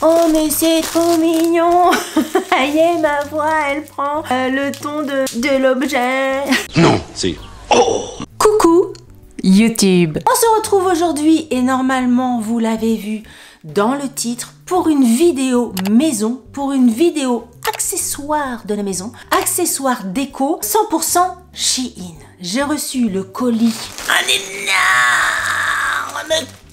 Oh mais c'est trop mignon. Et ma voix elle prend le ton de l'objet. Non, c'est... Oh. Coucou YouTube. On se retrouve aujourd'hui et normalement vous l'avez vu dans le titre pour une vidéo maison, pour une vidéo accessoire de la maison, accessoire déco 100% Shein. J'ai reçu le colis, un énorme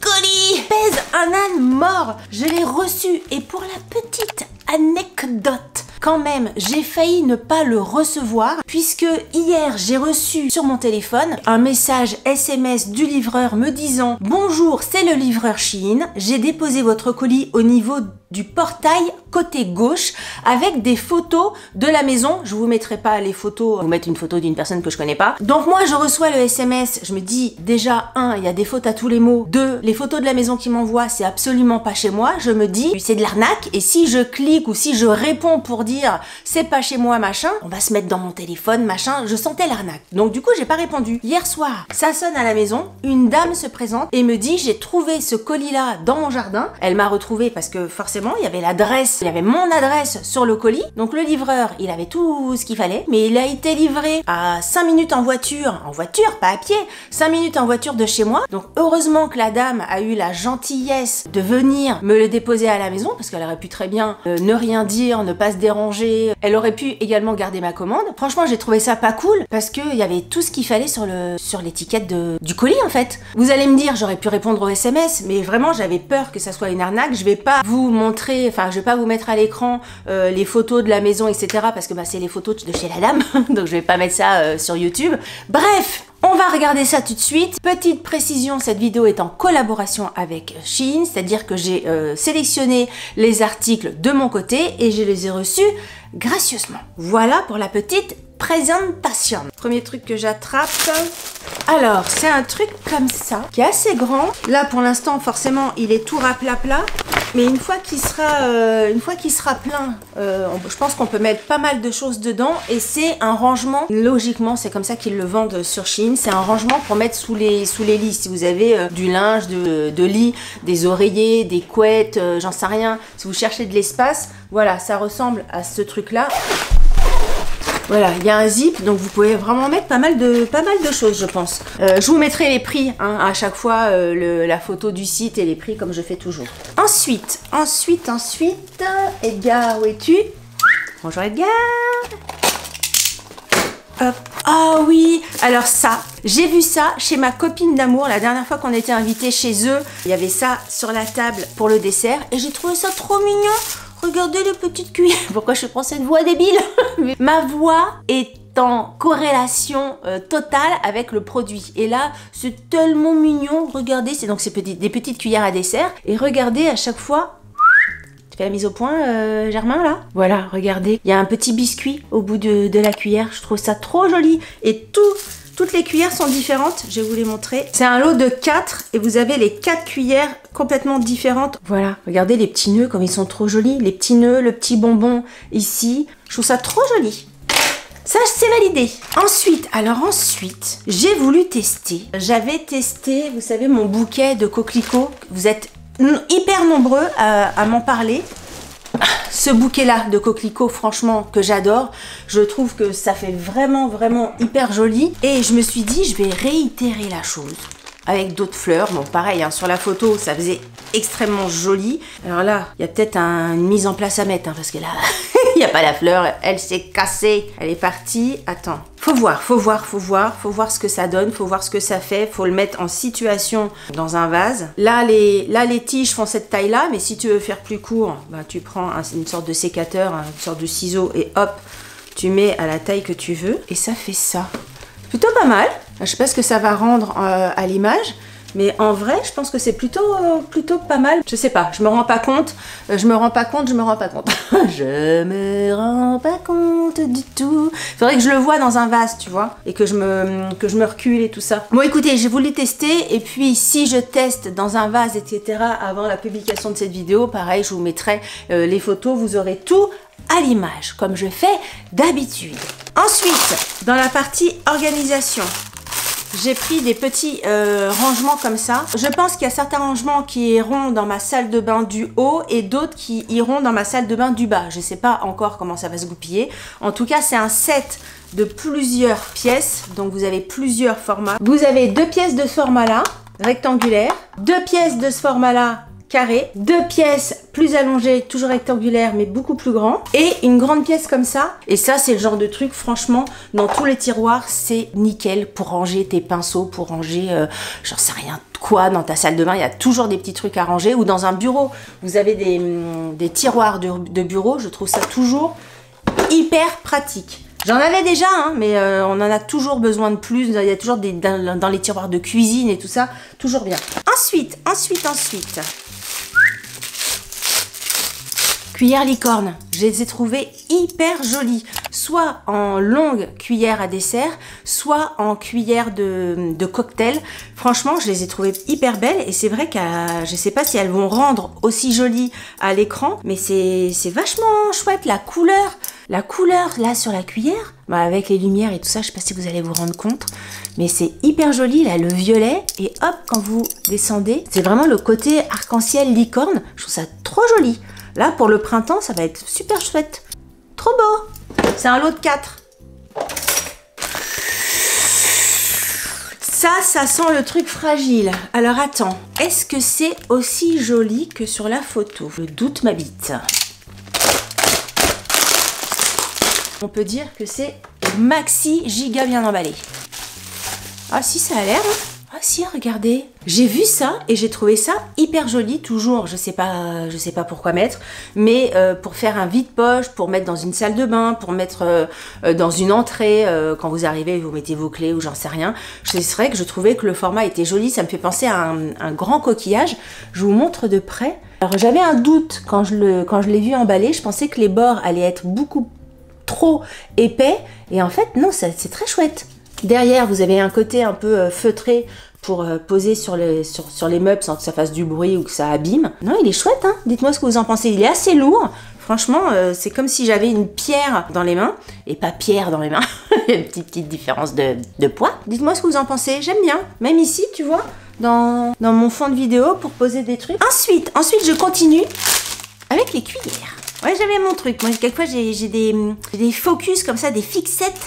colis, pèse un âne mort. Je l'ai reçu et pour la petite anecdote, quand même, j'ai failli ne pas le recevoir puisque hier j'ai reçu sur mon téléphone un message SMS du livreur me disant « Bonjour, c'est le livreur Shein, j'ai déposé votre colis au niveau du portail côté gauche avec des photos de la maison. » Je vous mettrai pas les photos, vous mettre une photo d'une personne que je connais pas. Donc moi je reçois le SMS, je me dis déjà, 1, il y a des fautes à tous les mots, 2, les photos de la maison qu'il m'envoie c'est absolument pas chez moi. Je me dis c'est de l'arnaque et si je clique ou si je réponds pour dire c'est pas chez moi machin, on va se mettre dans mon téléphone machin, je sentais l'arnaque. Donc du coup j'ai pas répondu. Hier soir, ça sonne à la maison, une dame se présente et me dit j'ai trouvé ce colis là dans mon jardin. Elle m'a retrouvé parce que forcément il y avait l'adresse, il y avait mon adresse sur le colis. Donc le livreur, il avait tout ce qu'il fallait, mais il a été livré à 5 minutes en voiture, pas à pied, 5 minutes en voiture de chez moi. Donc heureusement que la dame a eu la gentillesse de venir me le déposer à la maison, parce qu'elle aurait pu très bien ne rien dire, ne pas se déranger. Elle aurait pu également garder ma commande. Franchement, j'ai trouvé ça pas cool, parce qu'il y avait tout ce qu'il fallait sur l'étiquette du colis en fait. Vous allez me dire, j'aurais pu répondre au SMS, mais vraiment j'avais peur que ça soit une arnaque. Je vais pas vous montrer, enfin je vais pas vous mettre à l'écran les photos de la maison, etc. parce que bah, c'est les photos de chez la dame, donc je vais pas mettre ça sur YouTube. Bref, on va regarder ça tout de suite. Petite précision, cette vidéo est en collaboration avec Shein, c'est-à-dire que j'ai sélectionné les articles de mon côté et je les ai reçus gracieusement. Voilà pour la petite présentation. Premier truc que j'attrape. Alors, c'est un truc comme ça, qui est assez grand. Là, pour l'instant, forcément, il est tout rapla-plat. Mais une fois qu'il sera plein, je pense qu'on peut mettre pas mal de choses dedans. Et c'est un rangement, logiquement, c'est comme ça qu'ils le vendent sur Shein. C'est un rangement pour mettre sous les lits. Si vous avez du linge de lit, des oreillers, des couettes, j'en sais rien. Si vous cherchez de l'espace, voilà, ça ressemble à ce truc-là. Voilà, il y a un zip, donc vous pouvez vraiment mettre pas mal de choses, je pense. Je vous mettrai les prix, hein, à chaque fois, la photo du site et les prix, comme je fais toujours. Ensuite, Edgar, où es-tu? Bonjour Edgar. Hop. Ah oui, alors ça, j'ai vu ça chez ma copine d'amour, la dernière fois qu'on était invités chez eux, il y avait ça sur la table pour le dessert, et j'ai trouvé ça trop mignon. Regardez les petites cuillères. Pourquoi je prends cette voix débile? Ma voix est en corrélation totale avec le produit. Et là, c'est tellement mignon. Regardez, c'est donc des petites cuillères à dessert. Et regardez à chaque fois. Tu fais la mise au point, Germain, là? Voilà, regardez. Il y a un petit biscuit au bout de la cuillère. Je trouve ça trop joli. Et toutes les cuillères sont différentes, je vais vous les montrer. C'est un lot de 4 et vous avez les 4 cuillères complètement différentes. Voilà, regardez les petits nœuds comme ils sont trop jolis. Les petits nœuds, le petit bonbon ici. Je trouve ça trop joli. Ça, c'est validé. Ensuite, j'ai voulu tester. J'avais testé, vous savez, mon bouquet de coquelicots. Vous êtes hyper nombreux à m'en parler. Ce bouquet-là de coquelicots, franchement, que j'adore. Je trouve que ça fait vraiment hyper joli. Et je me suis dit, je vais réitérer la chose avec d'autres fleurs. Bon, pareil, hein, sur la photo, ça faisait extrêmement joli. Alors là, il y a peut-être une mise en place à mettre, hein, parce que là, il n'y a pas la fleur. Elle s'est cassée. Elle est partie. Attends. Faut voir ce que ça donne, faut voir ce que ça fait, faut le mettre en situation dans un vase. Là, les tiges font cette taille-là, mais si tu veux faire plus court, bah, tu prends une sorte de sécateur, une sorte de ciseau, et hop, tu mets à la taille que tu veux, et ça fait ça. C'est plutôt pas mal. Je sais pas ce que ça va rendre à l'image, mais en vrai, je pense que c'est plutôt pas mal. Je sais pas, je me rends pas compte. Je me rends pas compte. Je me rends pas compte du tout. Faudrait que je le voie dans un vase, tu vois, et que je me recule et tout ça. Bon, écoutez, j'ai voulu tester, et puis si je teste dans un vase, etc., avant la publication de cette vidéo, pareil, je vous mettrai les photos, vous aurez tout à l'image, comme je fais d'habitude. Ensuite, dans la partie organisation, j'ai pris des petits rangements comme ça. Je pense qu'il y a certains rangements qui iront dans ma salle de bain du haut et d'autres qui iront dans ma salle de bain du bas. Je sais pas encore comment ça va se goupiller. En tout cas, c'est un set de plusieurs pièces. Donc, vous avez plusieurs formats. Vous avez 2 pièces de ce format-là, rectangulaire. 2 pièces de ce format-là, carré, 2 pièces plus allongées, toujours rectangulaires mais beaucoup plus grand, et une grande pièce comme ça. Et ça, c'est le genre de truc, franchement, dans tous les tiroirs, c'est nickel pour ranger tes pinceaux, pour ranger, j'en sais rien quoi, dans ta salle de bain. Il y a toujours des petits trucs à ranger, ou dans un bureau, vous avez des tiroirs de bureau. Je trouve ça toujours hyper pratique. J'en avais déjà, hein, mais on en a toujours besoin de plus. Il y a toujours dans les tiroirs de cuisine et tout ça, toujours bien. Ensuite. Cuillère licorne, je les ai trouvées hyper jolies, soit en longue cuillère à dessert, soit en cuillère de cocktail. Franchement, je les ai trouvées hyper belles et c'est vrai que je sais pas si elles vont rendre aussi jolies à l'écran, mais c'est vachement chouette la couleur là sur la cuillère, bah, avec les lumières et tout ça, je sais pas si vous allez vous rendre compte, mais c'est hyper joli là, le violet, et hop, quand vous descendez, c'est vraiment le côté arc-en-ciel licorne, je trouve ça trop joli. Là, pour le printemps, ça va être super chouette. Trop beau. C'est un lot de 4. Ça sent le truc fragile. Alors, attends. Est-ce que c'est aussi joli que sur la photo? Le doute m'habite. On peut dire que c'est maxi giga bien emballé. Ah si, ça a l'air, hein. Ah si, regardez, j'ai vu ça et j'ai trouvé ça hyper joli, toujours, je sais pas pourquoi mettre, mais pour faire un vide-poche, pour mettre dans une salle de bain, pour mettre dans une entrée, quand vous arrivez, vous mettez vos clés ou j'en sais rien. C'est vrai que je trouvais que le format était joli, ça me fait penser à un grand coquillage. Je vous montre de près. Alors j'avais un doute quand je l'ai vu emballé, je pensais que les bords allaient être beaucoup trop épais, et en fait non, c'est très chouette. Derrière, vous avez un côté un peu feutré pour poser sur les meubles sans que ça fasse du bruit ou que ça abîme. Non, il est chouette, hein. Dites-moi ce que vous en pensez. Il est assez lourd. Franchement, c'est comme si j'avais une pierre dans les mains et pas pierre dans les mains. Il y a une petite différence de poids. Dites-moi ce que vous en pensez. J'aime bien. Même ici, tu vois, dans mon fond de vidéo pour poser des trucs. Ensuite, je continue avec les cuillères. Ouais, j'avais mon truc. Moi, quelquefois, j'ai des focus comme ça, des fixettes.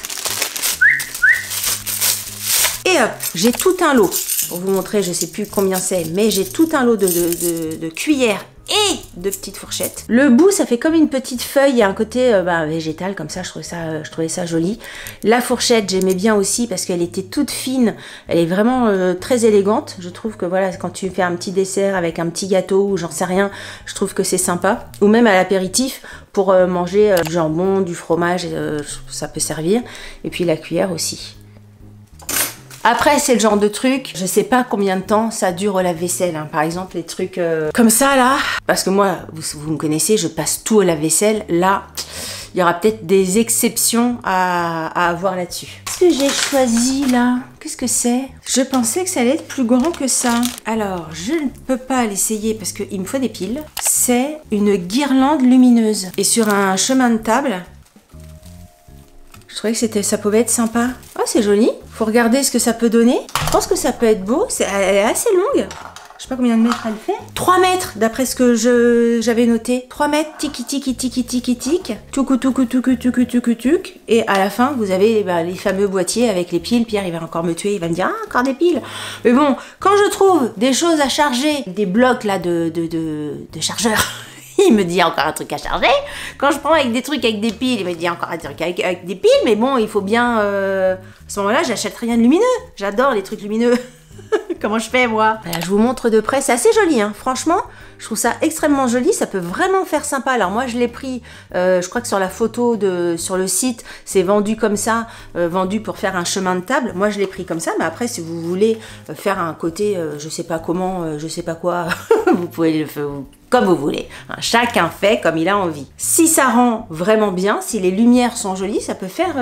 Et hop, j'ai tout un lot. Pour vous montrer, je sais plus combien c'est, mais j'ai tout un lot de cuillères et de petites fourchettes. Le bout, ça fait comme une petite feuille, il y a un côté végétal comme ça, je trouvais ça joli. La fourchette, j'aimais bien aussi parce qu'elle était toute fine, elle est vraiment très élégante. Je trouve que voilà, quand tu fais un petit dessert avec un petit gâteau ou j'en sais rien, je trouve que c'est sympa. Ou même à l'apéritif, pour manger du jambon, du fromage, ça peut servir. Et puis la cuillère aussi. Après, c'est le genre de truc, je sais pas combien de temps ça dure au lave-vaisselle, hein. Par exemple, les trucs comme ça, là. Parce que moi, vous me connaissez, je passe tout au lave-vaisselle. Là, il y aura peut-être des exceptions à avoir là-dessus. Qu'est-ce que j'ai choisi, là? Qu'est-ce que c'est? Je pensais que ça allait être plus grand que ça. Alors, je ne peux pas l'essayer parce qu'il me faut des piles. C'est une guirlande lumineuse. Et sur un chemin de table... Je trouvais que ça pouvait être sympa. Oh, c'est joli. Faut regarder ce que ça peut donner. Je pense que ça peut être beau. Elle est assez longue. Je sais pas combien de mètres elle fait. 3 mètres, d'après ce que j'avais noté. 3 mètres, tiki tiki tiki tiki tic. Toukou toukou toukou toukou toukou tuk. Et à la fin, vous avez les fameux boîtiers avec les piles. Pierre, il va encore me tuer. Il va me dire, ah, encore des piles. Mais bon, quand je trouve des choses à charger, des blocs là de chargeurs. Il me dit encore un truc à charger. Quand je prends avec des trucs avec des piles, il me dit encore un truc avec des piles. Mais bon, il faut bien... à ce moment-là, j'achète rien de lumineux. J'adore les trucs lumineux. Comment je fais, moi? Voilà, je vous montre de près. C'est assez joli, hein. Franchement, je trouve ça extrêmement joli. Ça peut vraiment faire sympa. Alors moi, je l'ai pris, je crois que sur la photo sur le site, c'est vendu comme ça, vendu pour faire un chemin de table. Moi, je l'ai pris comme ça. Mais après, si vous voulez faire un côté, je sais pas comment, je sais pas quoi, vous pouvez le faire comme vous voulez. Hein, chacun fait comme il a envie. Si ça rend vraiment bien, si les lumières sont jolies, ça peut faire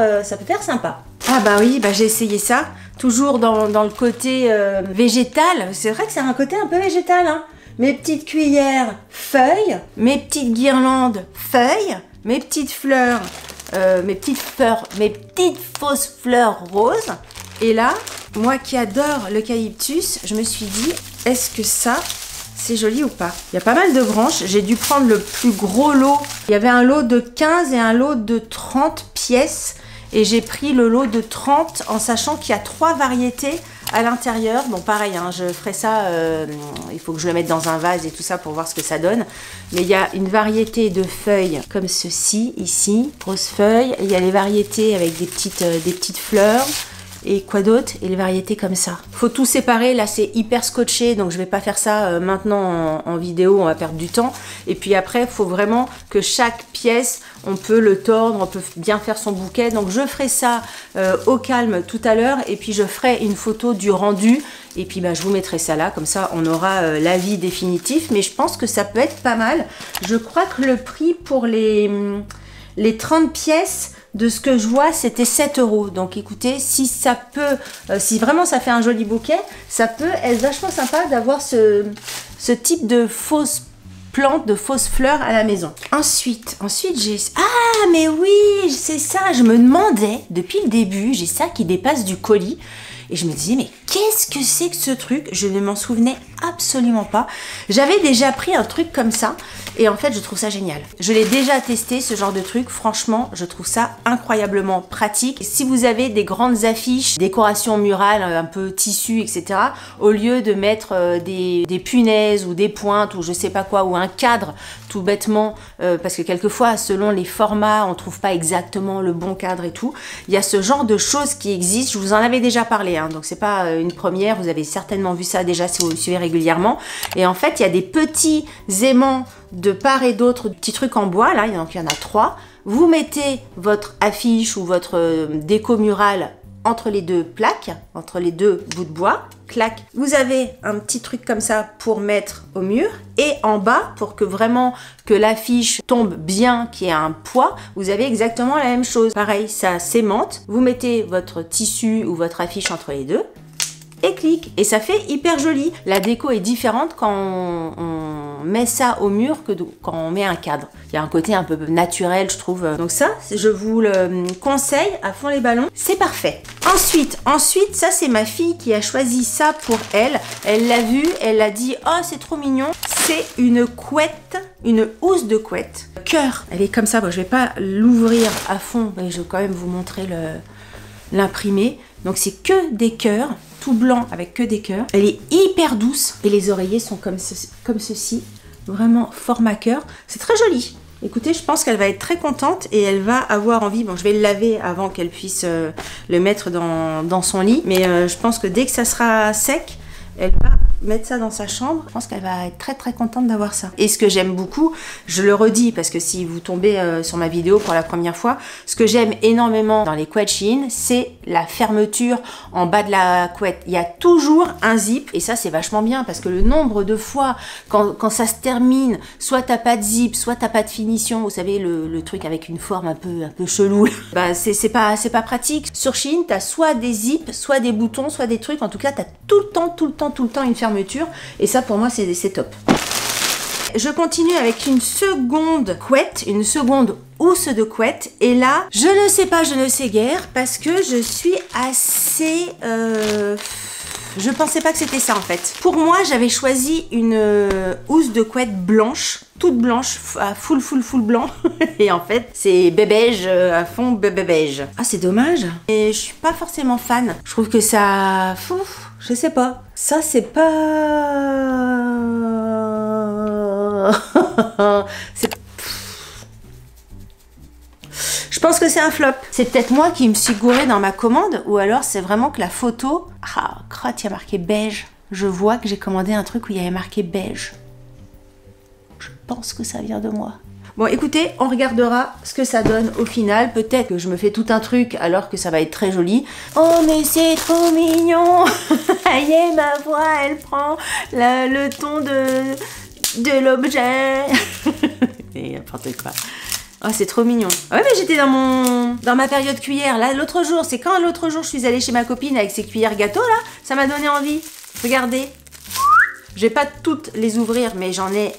sympa. Ah bah oui, bah j'ai essayé ça. Toujours dans le côté végétal. C'est vrai que c'est un côté un peu végétal, hein. Mes petites cuillères, feuilles. Mes petites guirlandes, feuilles. Mes petites fleurs, mes petites fausses fleurs roses. Et là, Moi qui adore l'eucalyptus, je me suis dit, est-ce que ça, c'est joli ou pas? Il y a pas mal de branches. J'ai dû prendre le plus gros lot. Il y avait un lot de 15 et un lot de 30 pièces. Et j'ai pris le lot de 30 en sachant qu'il y a 3 variétés à l'intérieur. Bon, pareil, hein, je ferai ça. Il faut que je le mette dans un vase et tout ça pour voir ce que ça donne. Mais il y a une variété de feuilles comme ceci, ici. Grosses feuilles. Et il y a les variétés avec des petites fleurs. Et quoi d'autre? Et les variétés comme ça. Faut tout séparer, là c'est hyper scotché, donc je vais pas faire ça maintenant en vidéo, on va perdre du temps. Et puis après, il faut vraiment que chaque pièce, on peut le tordre, on peut bien faire son bouquet. Donc je ferai ça au calme tout à l'heure, et puis je ferai une photo du rendu. Et puis bah, je vous mettrai ça là, comme ça on aura l'avis définitif. Mais je pense que ça peut être pas mal. Je crois que le prix pour les 30 pièces, de ce que je vois, c'était 7 €. Donc écoutez, si ça peut, si vraiment ça fait un joli bouquet, ça peut être vachement sympa d'avoir ce type de fausses plantes, de fausses fleurs à la maison. Ensuite j'ai... Ah mais oui, c'est ça, je me demandais, depuis le début, j'ai ça qui dépasse du colis. Et je me disais, mais qu'est-ce que c'est que ce truc? Je ne m'en souvenais absolument pas. J'avais déjà pris un truc comme ça. Et en fait, je trouve ça génial. Je l'ai déjà testé, ce genre de truc. Franchement, je trouve ça incroyablement pratique. Si vous avez des grandes affiches, décoration murale, un peu tissu, etc., au lieu de mettre des punaises ou des pointes ou je sais pas quoi, ou un cadre, tout bêtement, parce que quelquefois, selon les formats, on trouve pas exactement le bon cadre et tout. Il y a ce genre de choses qui existent. Je vous en avais déjà parlé, hein, donc c'est pas une première. Vous avez certainement vu ça déjà si vous me suivez régulièrement. Et en fait, il y a des petits aimants de part et d'autre, petits trucs en bois, là, donc il y en a 3. Vous mettez votre affiche ou votre déco murale entre les deux plaques, entre les deux bouts de bois, clac. Vous avez un petit truc comme ça pour mettre au mur, et en bas, pour que vraiment que l'affiche tombe bien, qu'il y ait un poids, vous avez exactement la même chose. Pareil, ça s'aimante, vous mettez votre tissu ou votre affiche entre les deux, et clic, et ça fait hyper joli. La déco est différente quand on met ça au mur que quand on met un cadre. Il y a un côté un peu naturel, je trouve. Donc ça, je vous le conseille à fond les ballons. C'est parfait. Ensuite, ça c'est ma fille qui a choisi ça pour elle. Elle l'a vu, elle a dit, oh c'est trop mignon. C'est une couette, une housse de couette. Cœur. Elle est comme ça. Bon, je vais pas l'ouvrir à fond, mais je vais quand même vous montrer l'imprimer. Donc c'est que des cœurs, tout blanc avec que des cœurs. Elle est hyper douce et les oreillers sont comme ceci, vraiment format cœur. C'est très joli. Écoutez, je pense qu'elle va être très contente et elle va avoir envie. Bon, je vais le laver avant qu'elle puisse le mettre dans son lit. Mais je pense que dès que ça sera sec, elle va mettre ça dans sa chambre. Je pense qu'elle va être très très contente d'avoir ça. Et ce que j'aime beaucoup, je le redis parce que si vous tombez sur ma vidéo pour la première fois, ce que j'aime énormément dans les couettes Shein, c'est la fermeture en bas de la couette. Il y a toujours un zip et ça c'est vachement bien parce que le nombre de fois quand ça se termine, soit t'as pas de zip, soit t'as pas de finition, vous savez le truc avec une forme un peu chelou, bah c'est pas pratique. Sur Shein, t'as soit des zips, soit des boutons, soit des trucs, en tout cas t'as tout le temps une fermeture et ça pour moi c'est top. Je continue avec une seconde couette, une seconde housse de couette et là je ne sais pas, je ne sais guère parce que je suis assez... Je pensais pas que c'était ça en fait. Pour moi j'avais choisi une housse de couette blanche, toute blanche, à full blanc. Et en fait c'est beige à fond beige. Ah c'est dommage. Et je suis pas forcément fan. Je trouve que ça... je sais pas. Ça c'est pas... Je pense que c'est un flop. C'est peut-être moi qui me suis gourée dans ma commande ou alors c'est vraiment que la photo... Ah, crotte, il y a marqué beige. Je vois que j'ai commandé un truc où il y avait marqué beige. Je pense que ça vient de moi. Bon, écoutez, on regardera ce que ça donne au final. Peut-être que je me fais tout un truc alors que ça va être très joli. Oh, mais c'est trop mignon. Aïe, ma voix, elle prend le ton de l'objet. Et n'importe quoi. Oh, c'est trop mignon. Ouais, mais j'étais dans ma période cuillère. Là, l'autre jour, c'est quand l'autre jour je suis allée chez ma copine avec ses cuillères gâteaux, là, ça m'a donné envie. Regardez. Je vais pas toutes les ouvrir, mais j'en ai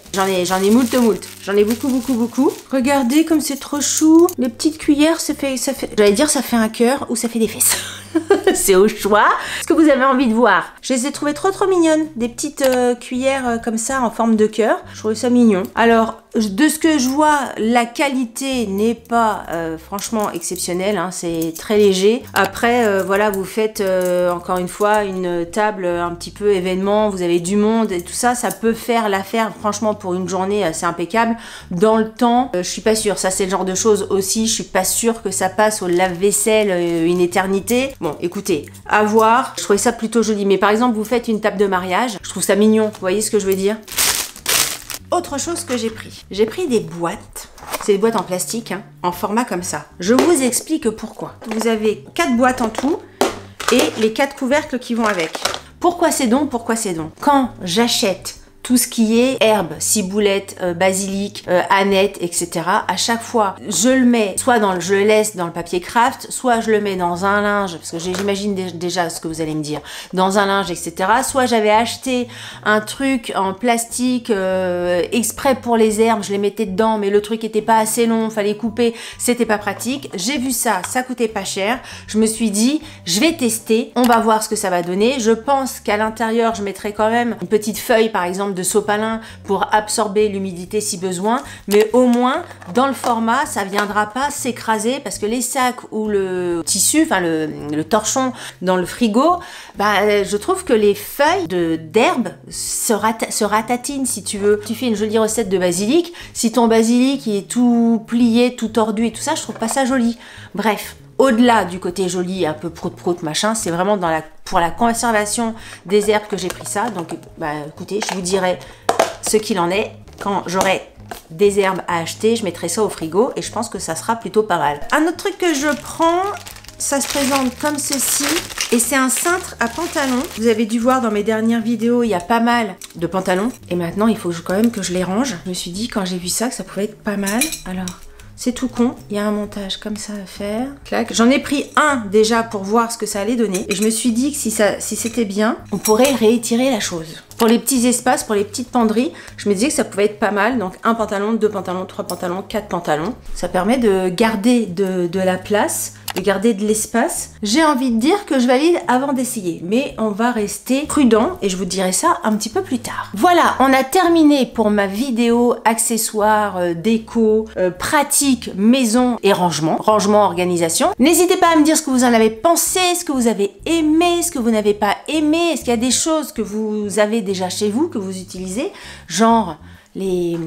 moult. J'en ai beaucoup. Regardez comme c'est trop chou. Les petites cuillères, ça fait, j'allais dire ça fait un cœur ou ça fait des fesses. C'est au choix ce que vous avez envie de voir. Je les ai trouvées trop mignonnes. Des petites cuillères comme ça en forme de cœur. Je trouvais ça mignon. Alors, de ce que je vois, la qualité n'est pas franchement exceptionnelle. Hein, c'est très léger. Après, voilà, vous faites encore une fois une table un petit peu événement. Vous avez du monde et tout ça. Ça peut faire l'affaire. Franchement, pour une journée, c'est impeccable. Dans le temps, je suis pas sûre. Ça, c'est le genre de choses aussi. Je suis pas sûre que ça passe au lave-vaisselle une éternité. Bon, écoutez, à voir. Je trouvais ça plutôt joli. Mais par exemple, vous faites une table de mariage. Je trouve ça mignon. Vous voyez ce que je veux dire? Autre chose que j'ai pris des boîtes. C'est des boîtes en plastique, hein, en format comme ça. Je vous explique pourquoi. Vous avez 4 boîtes en tout et les 4 couvercles qui vont avec. Pourquoi c'est donc? Quand j'achète tout ce qui est herbes, ciboulette, basilic, aneth, etc. À chaque fois, je le mets, soit je le laisse dans le papier craft, soit je le mets dans un linge, parce que j'imagine déjà ce que vous allez me dire, dans un linge, etc. Soit j'avais acheté un truc en plastique exprès pour les herbes, je les mettais dedans, mais le truc était pas assez long, fallait couper, c'était pas pratique. J'ai vu ça, ça coûtait pas cher. Je me suis dit, je vais tester, on va voir ce que ça va donner. Je pense qu'à l'intérieur, je mettrai quand même une petite feuille, par exemple, de sopalin pour absorber l'humidité si besoin, mais au moins dans le format ça viendra pas s'écraser, parce que les sacs ou le tissu, enfin le torchon dans le frigo, bah, je trouve que les feuilles d'herbe se ratatinent si tu veux. Tu fais une jolie recette de basilic, si ton basilic il est tout plié, tout tordu et tout ça, je trouve pas ça joli. Bref. Au-delà du côté joli, un peu prout-prout machin, c'est vraiment pour la conservation des herbes que j'ai pris ça. Donc, bah, écoutez, je vous dirai ce qu'il en est. Quand j'aurai des herbes à acheter, je mettrai ça au frigo et je pense que ça sera plutôt pas mal. Un autre truc que je prends, ça se présente comme ceci et c'est un cintre à pantalon. Vous avez dû voir dans mes dernières vidéos, il y a pas mal de pantalons. Et maintenant, il faut quand même que je les range. Je me suis dit, quand j'ai vu ça, que ça pouvait être pas mal. Alors... c'est tout con, il y a un montage comme ça à faire. Clac. J'en ai pris un déjà pour voir ce que ça allait donner. Et je me suis dit que si c'était bien, on pourrait réétirer la chose. Pour les petits espaces, pour les petites penderies, je me disais que ça pouvait être pas mal. Donc 1 pantalon, 2 pantalons, 3 pantalons, 4 pantalons. Ça permet de garder de la place, de garder de l'espace. J'ai envie de dire que je valide avant d'essayer. Mais on va rester prudent et je vous dirai ça un petit peu plus tard. Voilà, on a terminé pour ma vidéo accessoires, déco, pratique, maison et rangement. Rangement, organisation. N'hésitez pas à me dire ce que vous en avez pensé, ce que vous avez aimé, ce que vous n'avez pas aimé. Est-ce qu'il y a des choses que vous avez déjà chez vous, que vous utilisez, genre les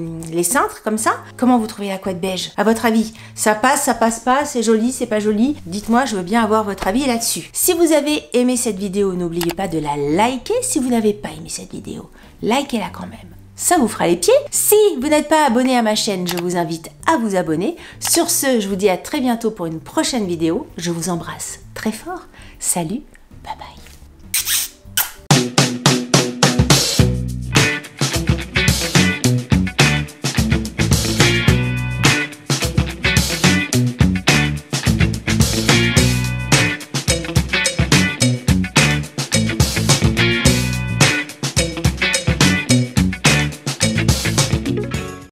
cintres comme ça? Comment vous trouvez la couette beige? À votre avis, ça passe pas, c'est joli, c'est pas joli? Dites-moi, je veux bien avoir votre avis là-dessus. Si vous avez aimé cette vidéo, n'oubliez pas de la liker. Si vous n'avez pas aimé cette vidéo, likez-la quand même. Ça vous fera les pieds. Si vous n'êtes pas abonné à ma chaîne, je vous invite à vous abonner. Sur ce, je vous dis à très bientôt pour une prochaine vidéo. Je vous embrasse très fort. Salut!